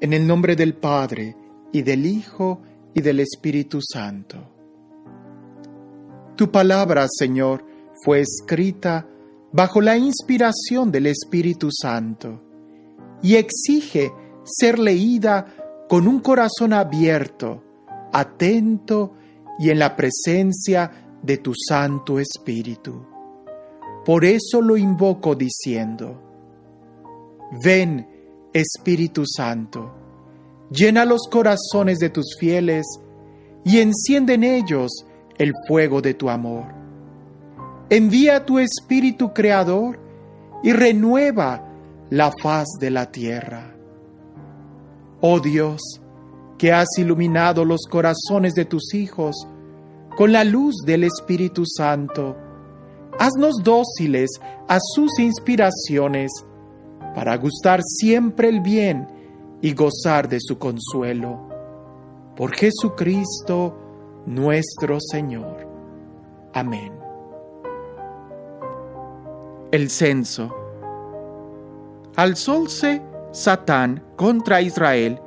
En el nombre del Padre, y del Hijo, y del Espíritu Santo. Tu palabra, Señor, fue escrita bajo la inspiración del Espíritu Santo y exige ser leída con un corazón abierto, atento y en la presencia de tu Santo Espíritu. Por eso lo invoco diciendo: ven, Espíritu Santo, llena los corazones de tus fieles y enciende en ellos el fuego de tu amor. Envía tu Espíritu Creador y renueva la faz de la tierra. Oh Dios, que has iluminado los corazones de tus hijos con la luz del Espíritu Santo, haznos dóciles a sus inspiraciones para gustar siempre el bien y gozar de su consuelo. Por Jesucristo nuestro Señor. Amén. El censo. Alzóse Satán contra Israel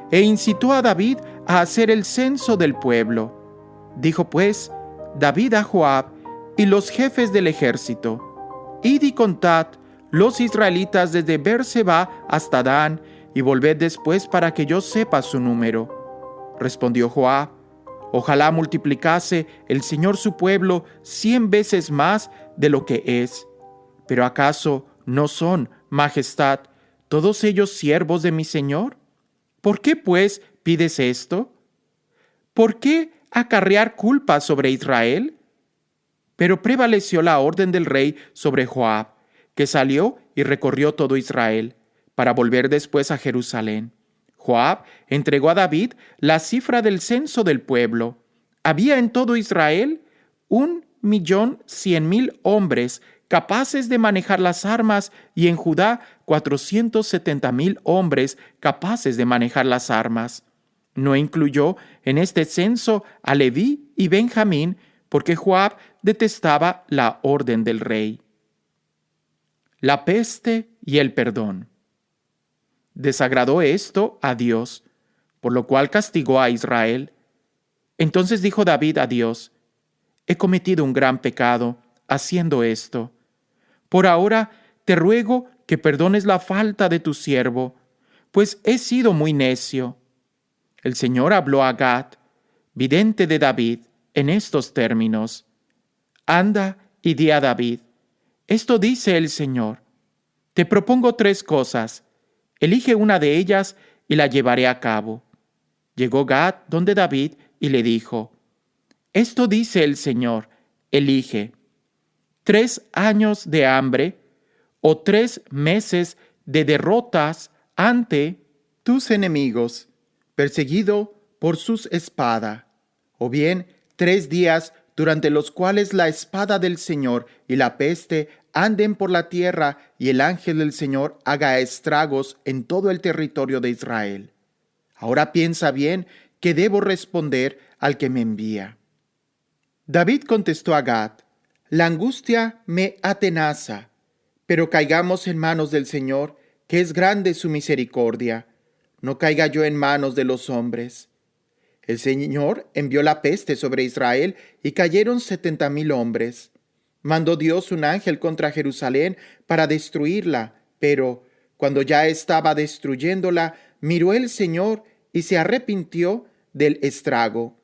e incitó a David a hacer el censo del pueblo. Dijo pues David a Joab y los jefes del ejército: id y contad los israelitas desde Beerseba hasta Dan, y volved después para que yo sepa su número. Respondió Joab: ojalá multiplicase el Señor su pueblo 100 veces más de lo que es. Pero ¿acaso no son, majestad, todos ellos siervos de mi Señor? ¿Por qué, pues, pides esto? ¿Por qué acarrear culpa sobre Israel? Pero prevaleció la orden del rey sobre Joab, que salió y recorrió todo Israel, para volver después a Jerusalén. Joab entregó a David la cifra del censo del pueblo. Había en todo Israel 1.100.000 hombres capaces de manejar las armas, y en Judá 470.000 hombres capaces de manejar las armas. No incluyó en este censo a Leví y Benjamín, porque Joab detestaba la orden del rey. La peste y el perdón. Desagradó esto a Dios, por lo cual castigó a Israel. Entonces dijo David a Dios: he cometido un gran pecado haciendo esto. Por ahora te ruego que perdones la falta de tu siervo, pues he sido muy necio. El Señor habló a Gad, vidente de David, en estos términos: anda y di a David: esto dice el Señor, te propongo 3 cosas, elige una de ellas y la llevaré a cabo. Llegó Gad donde David y le dijo: esto dice el Señor, elige 3 años de hambre o 3 meses de derrotas ante tus enemigos, perseguido por sus espada, o bien 3 días durante los cuales la espada del Señor y la peste anden por la tierra y el ángel del Señor haga estragos en todo el territorio de Israel. Ahora piensa bien que debo responder al que me envía. David contestó a Gad: la angustia me atenaza, pero caigamos en manos del Señor, que es grande su misericordia. No caiga yo en manos de los hombres. El Señor envió la peste sobre Israel y cayeron 70.000 hombres. Mandó Dios un ángel contra Jerusalén para destruirla, pero cuando ya estaba destruyéndola, miró el Señor y se arrepintió del estrago.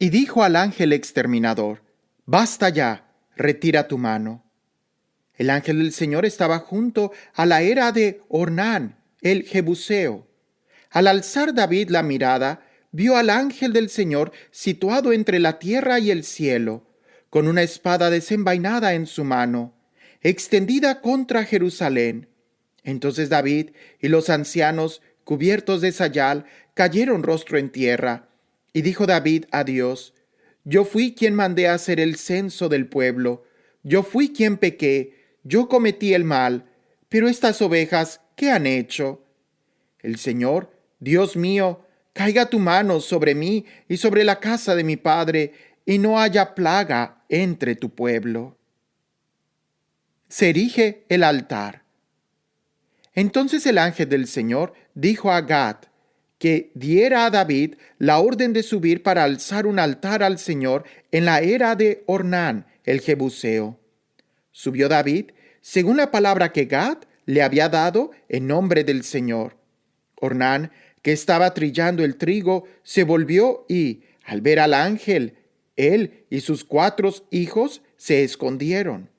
Y dijo al ángel exterminador: basta ya, retira tu mano. El ángel del Señor estaba junto a la era de Ornán, el Jebuseo. Al alzar David la mirada, vio al ángel del Señor situado entre la tierra y el cielo, con una espada desenvainada en su mano, extendida contra Jerusalén. Entonces David y los ancianos, cubiertos de sayal, cayeron rostro en tierra. Y dijo David a Dios: yo fui quien mandé hacer el censo del pueblo, yo fui quien pequé, yo cometí el mal, pero estas ovejas, ¿qué han hecho? El Señor, Dios mío, caiga tu mano sobre mí y sobre la casa de mi padre, y no haya plaga entre tu pueblo. Se erige el altar. Entonces el ángel del Señor dijo a Gad que diera a David la orden de subir para alzar un altar al Señor en la era de Ornán, el Jebuseo. Subió David, según la palabra que Gad le había dado en nombre del Señor. Ornán, que estaba trillando el trigo, se volvió y, al ver al ángel, él y sus 4 hijos se escondieron.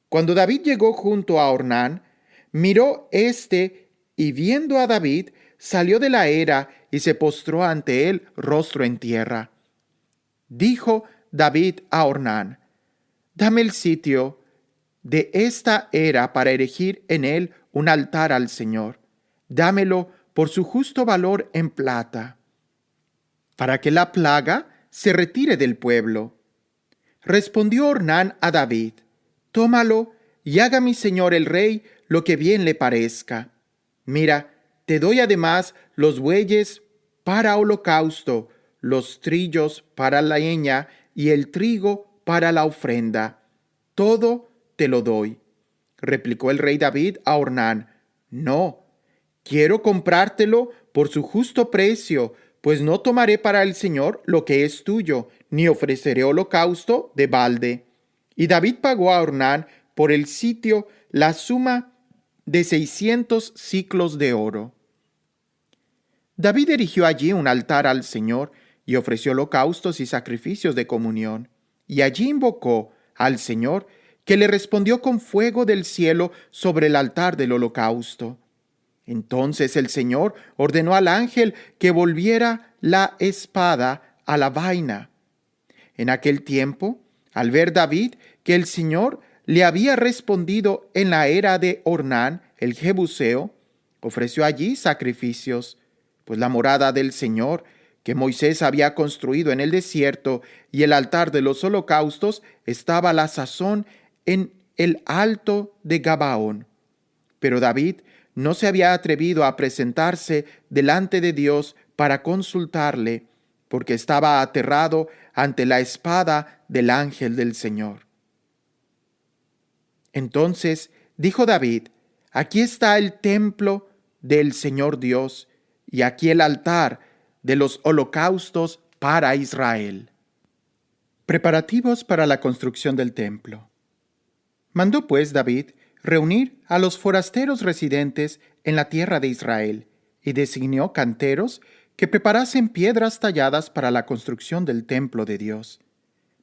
Cuando David llegó junto a Ornán, miró y viendo a David, salió de la era y se postró ante él rostro en tierra. Dijo David a Ornán: dame el sitio de esta era para erigir en él un altar al Señor. Dámelo por su justo valor en plata, para que la plaga se retire del pueblo. Respondió Ornán a David: tómalo y haga mi señor el rey lo que bien le parezca. Mira, te doy además los bueyes para holocausto, los trillos para la leña y el trigo para la ofrenda. Todo te lo doy. Replicó el rey David a Ornán: no, quiero comprártelo por su justo precio, pues no tomaré para el Señor lo que es tuyo, ni ofreceré holocausto de balde. Y David pagó a Ornán por el sitio la suma de 600 siclos de oro. David erigió allí un altar al Señor y ofreció holocaustos y sacrificios de comunión. Y allí invocó al Señor, que le respondió con fuego del cielo sobre el altar del holocausto. Entonces el Señor ordenó al ángel que volviera la espada a la vaina. En aquel tiempo, al ver David que el Señor le había respondido en la era de Ornán, el Jebuseo, ofreció allí sacrificios, pues la morada del Señor, que Moisés había construido en el desierto, y el altar de los holocaustos estaba a la sazón en el alto de Gabaón. Pero David no se había atrevido a presentarse delante de Dios para consultarle, porque estaba aterrado ante la espada del ángel del Señor. Entonces dijo David: aquí está el templo del Señor Dios, y aquí el altar de los holocaustos para Israel. Preparativos para la construcción del templo. Mandó pues David reunir a los forasteros residentes en la tierra de Israel, y designó canteros que preparasen piedras talladas para la construcción del templo de Dios.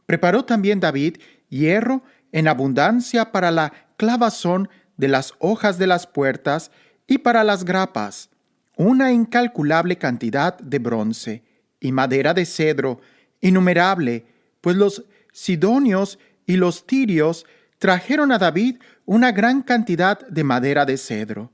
Preparó también David hierro en abundancia para la clavazón de las hojas de las puertas y para las grapas, una incalculable cantidad de bronce y madera de cedro, innumerable, pues los sidonios y los tirios trajeron a David una gran cantidad de madera de cedro.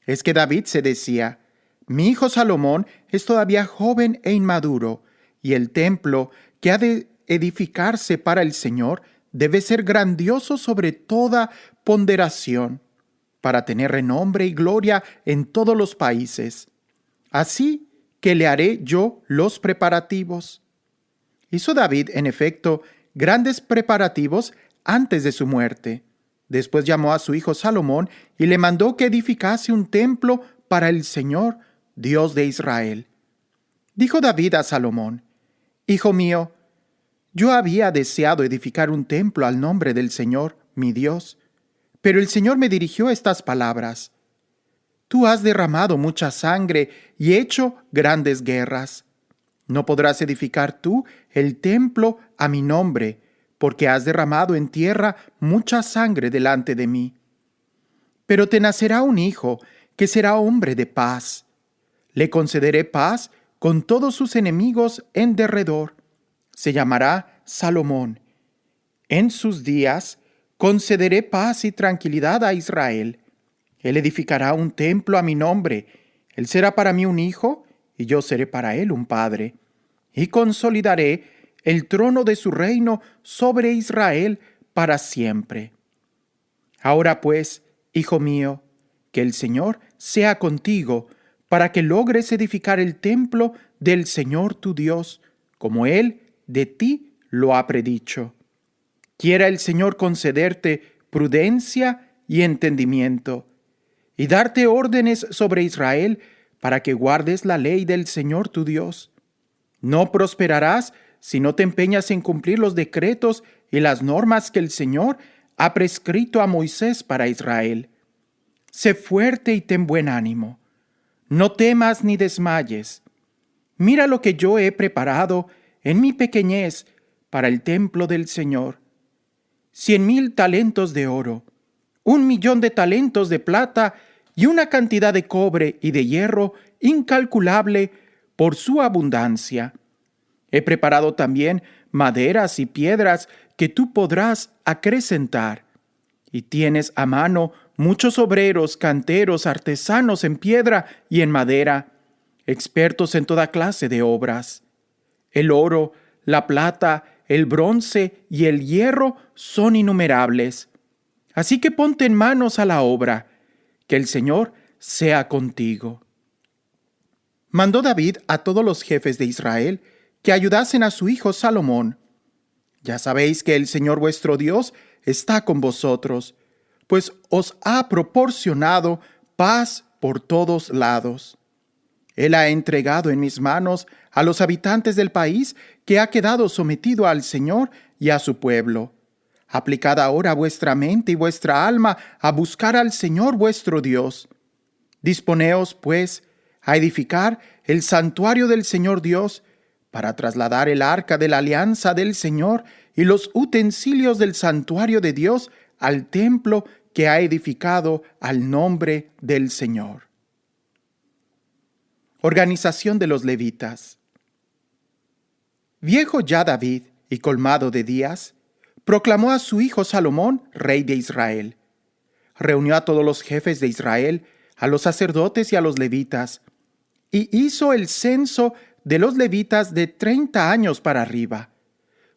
Es que David se decía: mi hijo Salomón es todavía joven e inmaduro, y el templo que ha de edificarse para el Señor debe ser grandioso sobre toda ponderación, para tener renombre y gloria en todos los países. Así que le haré yo los preparativos. Hizo David, en efecto, grandes preparativos antes de su muerte. Después llamó a su hijo Salomón y le mandó que edificase un templo para el Señor, Dios de Israel. Dijo David a Salomón: hijo mío, yo había deseado edificar un templo al nombre del Señor, mi Dios, pero el Señor me dirigió estas palabras: tú has derramado mucha sangre y hecho grandes guerras. No podrás edificar tú el templo a mi nombre, porque has derramado en tierra mucha sangre delante de mí. Pero te nacerá un hijo que será hombre de paz. Le concederé paz con todos sus enemigos en derredor. Se llamará Salomón. En sus días concederé paz y tranquilidad a Israel. Él edificará un templo a mi nombre. Él será para mí un hijo, y yo seré para él un padre. Y consolidaré el trono de su reino sobre Israel para siempre. Ahora pues, hijo mío, que el Señor sea contigo, para que logres edificar el templo del Señor tu Dios, como Él de ti lo ha predicho. Quiera el Señor concederte prudencia y entendimiento, y darte órdenes sobre Israel para que guardes la ley del Señor tu Dios. No prosperarás si no te empeñas en cumplir los decretos y las normas que el Señor ha prescrito a Moisés para Israel. Sé fuerte y ten buen ánimo. No temas ni desmayes. Mira lo que yo he preparado en mi pequeñez para el templo del Señor. 100,000 talentos de oro, 1,000,000 de talentos de plata y una cantidad de cobre y de hierro incalculable por su abundancia. He preparado también maderas y piedras que tú podrás acrecentar. Y tienes a mano muchos obreros, canteros, artesanos en piedra y en madera, expertos en toda clase de obras. El oro, la plata, el bronce y el hierro son innumerables. Así que ponte en manos a la obra, que el Señor sea contigo. Mandó David a todos los jefes de Israel que ayudasen a su hijo Salomón. Ya sabéis que el Señor vuestro Dios está con vosotros, pues os ha proporcionado paz por todos lados. Él ha entregado en mis manos a los habitantes del país que ha quedado sometido al Señor y a su pueblo. Aplicad ahora vuestra mente y vuestra alma a buscar al Señor vuestro Dios. Disponeos, pues, a edificar el santuario del Señor Dios, para trasladar el arca de la alianza del Señor y los utensilios del santuario de Dios al templo que ha edificado al nombre del Señor. Organización de los levitas. Viejo ya David y colmado de días, proclamó a su hijo Salomón rey de Israel. Reunió a todos los jefes de Israel, a los sacerdotes y a los levitas, y hizo el censo de los levitas de 30 años para arriba.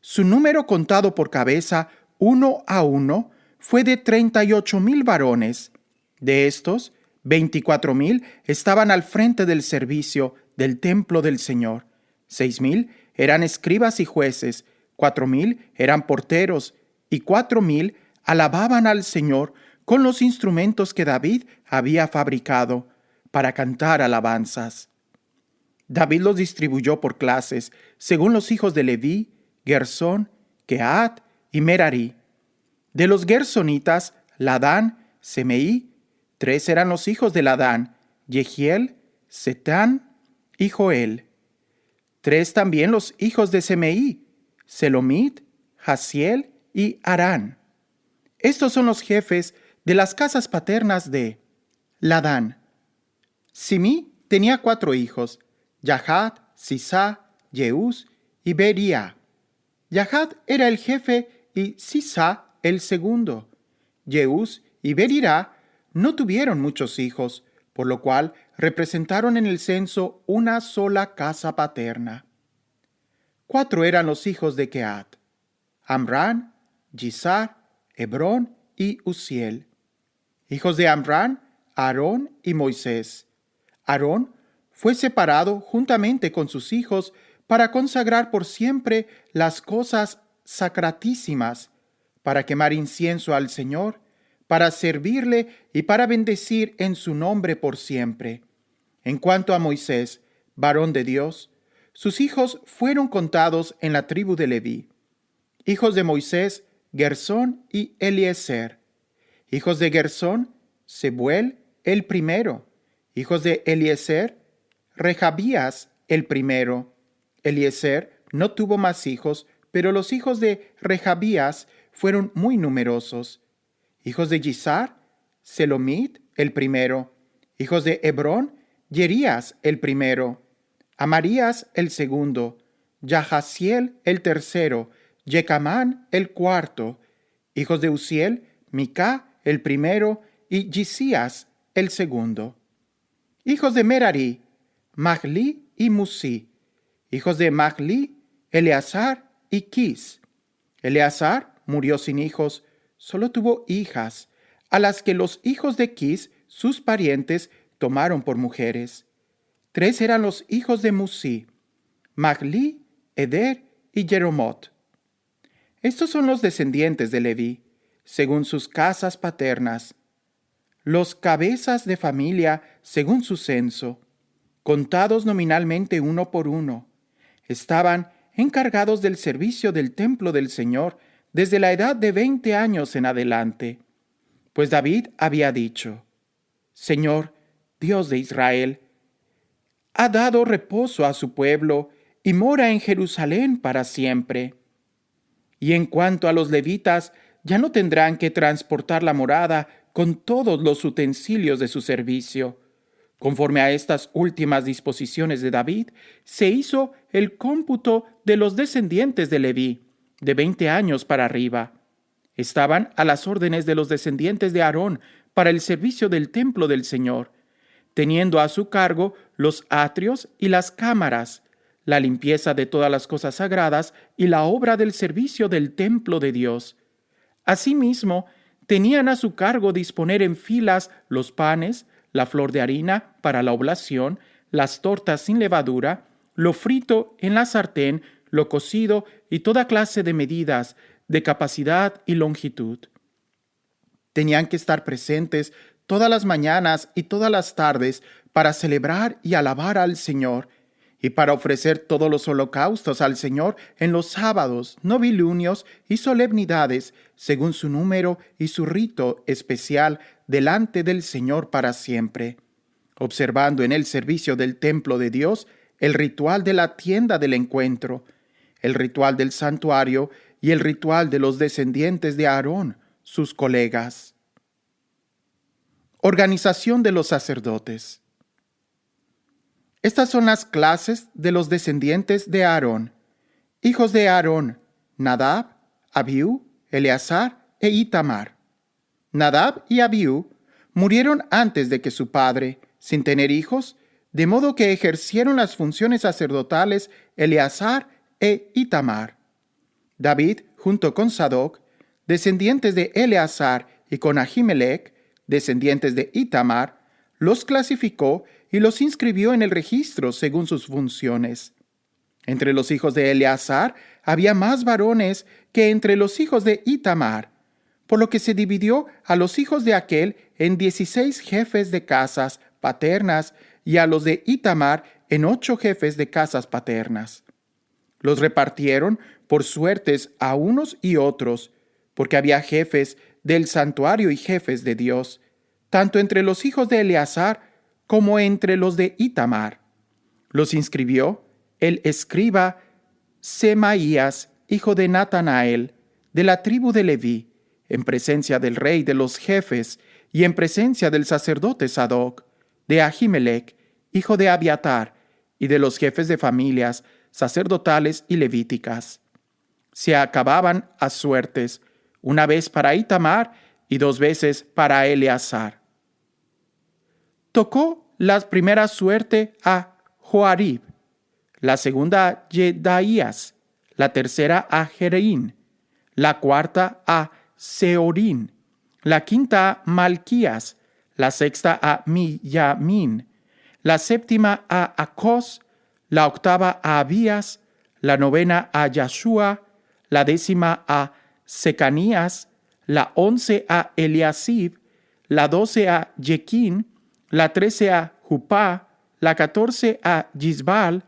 Su número contado por cabeza, uno a uno, fue de 38,000 varones. De estos, 24,000 estaban al frente del servicio del templo del Señor. 6,000 eran escribas y jueces, 4,000 eran porteros, y 4,000 alababan al Señor con los instrumentos que David había fabricado para cantar alabanzas. David los distribuyó por clases, según los hijos de Leví, Gersón, Kehat y Merari. De los gersonitas, Ladán, Semeí. 3 eran los hijos de Ladán, Jehiel, Setán y Joel. 3 también los hijos de Semeí, Selomit, Hasiel y Arán. Estos son los jefes de las casas paternas de Ladán. Simí tenía 4 hijos, Yahat, Sisá, Jeús y Bería. Yahat era el jefe y Sisá el segundo. Jeús y Berirá no tuvieron muchos hijos, por lo cual representaron en el censo una sola casa paterna. 4 eran los hijos de Kehat: Amrán, Gisar, Hebrón y Uziel. Hijos de Amrán, Aarón y Moisés. Aarón fue separado juntamente con sus hijos para consagrar por siempre las cosas sacratísimas, para quemar incienso al Señor, para servirle y para bendecir en su nombre por siempre. En cuanto a Moisés, varón de Dios, sus hijos fueron contados en la tribu de Leví. Hijos de Moisés, Gersón y Eliezer. Hijos de Gersón, Sebuel el primero. Hijos de Eliezer, Rehabías el primero. Eliezer no tuvo más hijos, pero los hijos de Rehabías fueron muy numerosos. Hijos de Gisar, Selomit el primero. Hijos de Hebrón, Jerías el primero. Amarías el segundo. Yahaziel el tercero. Yecamán el cuarto. Hijos de Uziel, Micá el primero y Gisías el segundo. Hijos de Merari, Mahli y Musi. Hijos de Mahli, Eleazar y Quis. Eleazar murió sin hijos, solo tuvo hijas, a las que los hijos de Quis, sus parientes, tomaron por mujeres. 3 eran los hijos de Musi: Mahli, Eder y Jeromot. Estos son los descendientes de Leví, según sus casas paternas: los cabezas de familia según su censo, contados nominalmente uno por uno. Estaban encargados del servicio del templo del Señor desde la edad de 20 años en adelante. Pues David había dicho: Señor, Dios de Israel, ha dado reposo a su pueblo y mora en Jerusalén para siempre. Y en cuanto a los levitas, ya no tendrán que transportar la morada con todos los utensilios de su servicio. Conforme a estas últimas disposiciones de David, se hizo el cómputo de los descendientes de Leví, de 20 años para arriba. Estaban a las órdenes de los descendientes de Aarón para el servicio del templo del Señor, teniendo a su cargo los atrios y las cámaras, la limpieza de todas las cosas sagradas y la obra del servicio del templo de Dios. Asimismo, tenían a su cargo disponer en filas los panes, la flor de harina para la oblación, las tortas sin levadura, lo frito en la sartén, lo cocido y toda clase de medidas de capacidad y longitud. Tenían que estar presentes todas las mañanas y todas las tardes para celebrar y alabar al Señor, y para ofrecer todos los holocaustos al Señor en los sábados, novilunios y solemnidades, según su número y su rito especial delante del Señor para siempre, observando en el servicio del templo de Dios el ritual de la tienda del encuentro, el ritual del santuario y el ritual de los descendientes de Aarón, sus colegas. Organización de los sacerdotes. Estas son las clases de los descendientes de Aarón. Hijos de Aarón: Nadab, Abiú, Eleazar e Itamar. Nadab y Abiú murieron antes de que su padre, sin tener hijos, de modo que ejercieron las funciones sacerdotales Eleazar e Itamar. David, junto con Sadoc, descendientes de Eleazar, y con Ahimelech, descendientes de Itamar, los clasificó y los inscribió en el registro según sus funciones. Entre los hijos de Eleazar había más varones que entre los hijos de Itamar, por lo que se dividió a los hijos de aquel en 16 jefes de casas paternas y a los de Itamar en 8 jefes de casas paternas. Los repartieron por suertes a unos y otros, porque había jefes del santuario y jefes de Dios, tanto entre los hijos de Eleazar como entre los de Itamar. Los inscribió el escriba Semaías, hijo de Natanael, de la tribu de Leví, en presencia del rey de los jefes y en presencia del sacerdote Sadoc, de Ahimelech, hijo de Abiatar, y de los jefes de familias sacerdotales y levíticas. Se acababan a suertes, una vez para Itamar y 2 veces para Eleazar. Tocó la primera suerte a Joarib, la segunda a Jedaías, la tercera a Jereín, la cuarta a Seorín, la quinta a Malquías, la sexta a Miyamín, la séptima a Acos, la octava a Abías, la novena a Yashua, la 10ª a Secanías, la 11 a Eliasib, la 12 a Jequín, la 13 a Jupá, la 14 a Gisbal,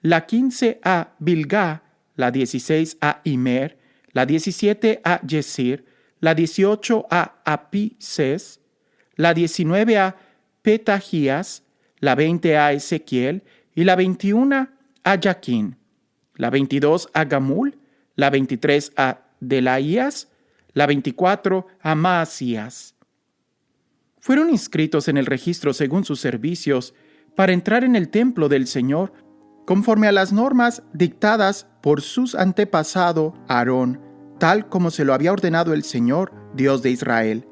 la 15 a Bilgá, la 16 a Imer, la 17 a Yesir, la 18 a Apises, la 19 a Petahías, la 20 a Ezequiel y la 21 a Jaquín, la 22 a Gamul, la 23 a Delaías, la 24 a Maasías. Fueron inscritos en el registro según sus servicios para entrar en el templo del Señor, conforme a las normas dictadas por sus antepasado Aarón, tal como se lo había ordenado el Señor, Dios de Israel.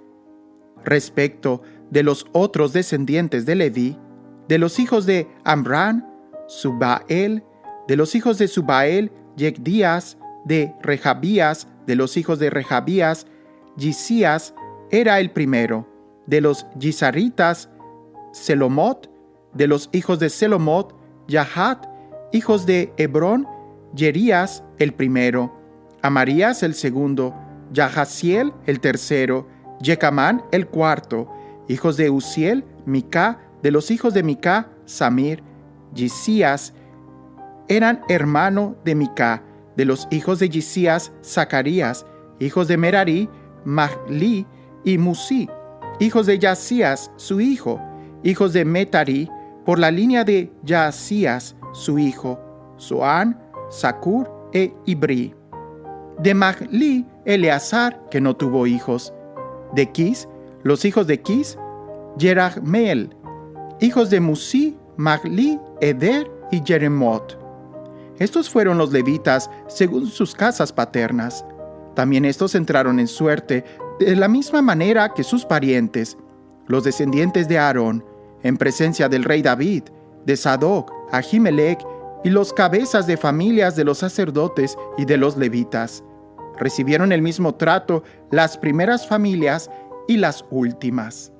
Respecto de los otros descendientes de Leví, de los hijos de Amram, Subael, de los hijos de Subael, Yecdías, de Rehabías, de los hijos de Rehabías, Yisías era el primero, de los Yisaritas, Selomot, de los hijos de Selomot, Yahat, hijos de Hebrón, Jerías el primero, Amarías el segundo, Yahaziel el tercero, Yecamán el cuarto, Hijos de Uziel, Micá. De los hijos de Micá, Samir. Yisías eran hermano de Micá. De los hijos de Yisías, Zacarías. Hijos de Merari, Mahli y Musi. Hijos de Yasías, su hijo. Hijos de Metari, por la línea de Yasías, su hijo. Zoán, Zacur e Ibri. De Mahli, Eleazar, que no tuvo hijos. De Quis, los hijos de Quis, Jerahmeel. Hijos de Musi, Mahli, Eder y Jeremot. Estos fueron los levitas según sus casas paternas. También estos entraron en suerte de la misma manera que sus parientes, los descendientes de Aarón, en presencia del rey David, de Sadoc, Ahimelech y los cabezas de familias de los sacerdotes y de los levitas. Recibieron el mismo trato las primeras familias y las últimas.